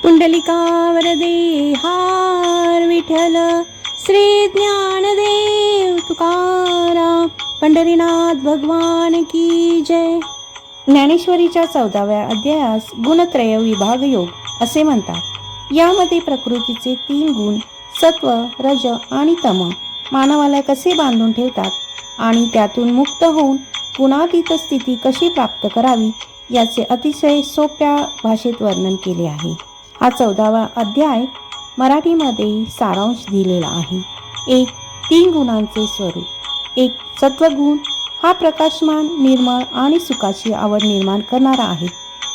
पुंडलिका वरदे हार विठ्ठल श्री ज्ञानदेव तुकाराम पंढरीनाथ भगवान की जय. ज्ञानेश्वरीच्या 14व्या अध्यायास गुणत्रय विभाग योग असे म्हणतात. यामध्ये प्रकृतीचे 3 गुण सत्व, रज आणि तम मानवाला कसे बांधून ठेवतात आणि त्यातून मुक्त होऊन गुणातीत स्थिती कशी प्राप्त करावी याचे अतिशय सोप्या भाषेत वर्णन केले आहे. हा 14वा अध्याय मराठीमध्ये सारांश दिलेला आहे. 1. 3 गुणांचे स्वरूप. 1. सत्वगुण हा प्रकाशमान, निर्मळ आणि सुखाची आवड निर्माण करणारा आहे.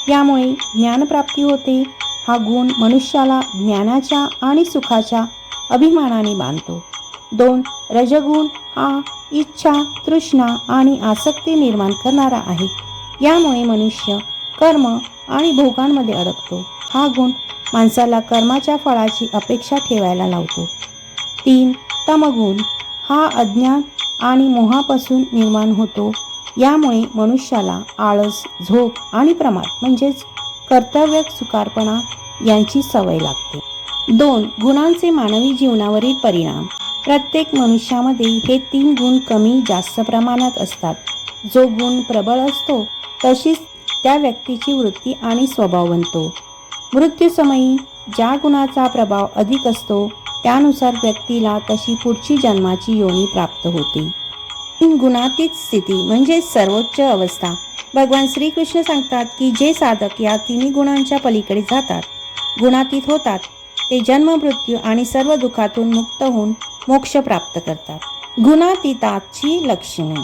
यामुळे ज्ञानप्राप्ती होते. हा गुण मनुष्याला ज्ञानाच्या आणि सुखाच्या अभिमानाने बांधतो. 2. रजगुण हा इच्छा, तृष्णा आणि आसक्ती निर्माण करणारा आहे. यामुळे मनुष्य कर्म आणि भोगांमध्ये अडकतो. हा गुण माणसाला कर्माच्या फळाची अपेक्षा ठेवायला लावतो. 3. तमगुण हा अज्ञान आणि मोहापासून निर्माण होतो. यामुळे मनुष्याला आळस, झोप आणि प्रमाद म्हणजेच कर्तव्य चुकारपणा यांची सवय लागते. 2. गुणांचे मानवी जीवनावरील परिणाम. प्रत्येक मनुष्यामध्ये हे 3 गुण कमी जास्त प्रमाणात असतात. जो गुण प्रबळ असतो तशीच त्या व्यक्तीची वृत्ती आणि स्वभाव बनतो. मृत्यूसमयी ज्या गुणाचा प्रभाव अधिक असतो त्यानुसार व्यक्तीला तशी पुढची जन्माची योनी प्राप्त होते. 3 गुणातीत स्थिती म्हणजे सर्वोच्च अवस्था. भगवान श्रीकृष्ण सांगतात की जे साधक या 3 गुणांच्या पलीकडे जातात, गुणातीत होतात, ते जन्म, मृत्यू आणि सर्व दुःखातून मुक्त होऊन मोक्ष प्राप्त करतात. गुणातीताची लक्षणे.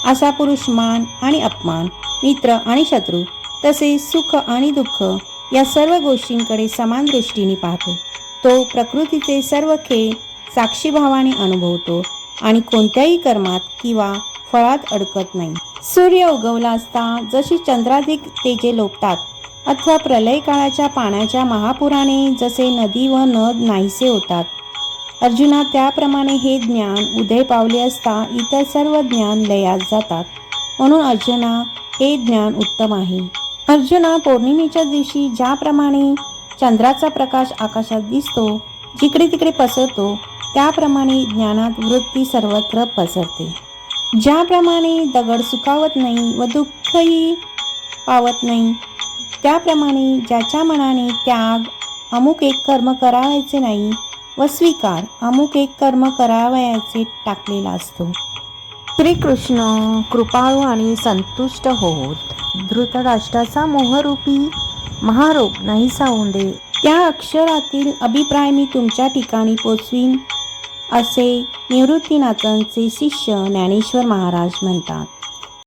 असा पुरुष मान आणि अपमान, मित्र आणि शत्रू तसेच सुख आणि दुःख या सर्व गोष्टींकडे समान दृष्टीने पाहतो. तो प्रकृतीचे सर्व खेळ साक्षीभावाने अनुभवतो आणि कोणत्याही कर्मात किंवा फळात अडकत नाही. सूर्य उगवला असता जशी चंद्राधिक तेजे लोपतात अथवा प्रलय काळाच्या पाण्याच्या महापुराने जसे नदी व नद नाहीसे होतात, अर्जुना त्याप्रमाणे हे ज्ञान उदय पावले असता इतर सर्व ज्ञान लयास जातात. म्हणून अर्जुना हे ज्ञान उत्तम आहे. अर्जुना, पौर्णिमेच्या दिवशी ज्याप्रमाणे चंद्राचा प्रकाश आकाशात दिसतो, जिकडे तिकडे पसरतो, त्याप्रमाणे ज्ञानात वृत्ती सर्वत्र पसरते. ज्याप्रमाणे दगड सुकावत नाही व दुःखही पावत नाही, त्याप्रमाणे ज्याच्या मनाने त्याग, अमुक एक कर्म करावयाचे नाही व स्वीकार, अमुक एक कर्म करावयाचे टाकलेला असतो. श्रीकृष्ण कृपाळू आणि संतुष्ट होत धृतराष्ट्राचा मोहरूपी महारोग नाहीसा होऊन दे. त्या अक्षरातील अभिप्राय मी तुमच्या ठिकाणी पोचवीन असे निवृत्तीनाथांचे शिष्य ज्ञानेश्वर महाराज म्हणतात.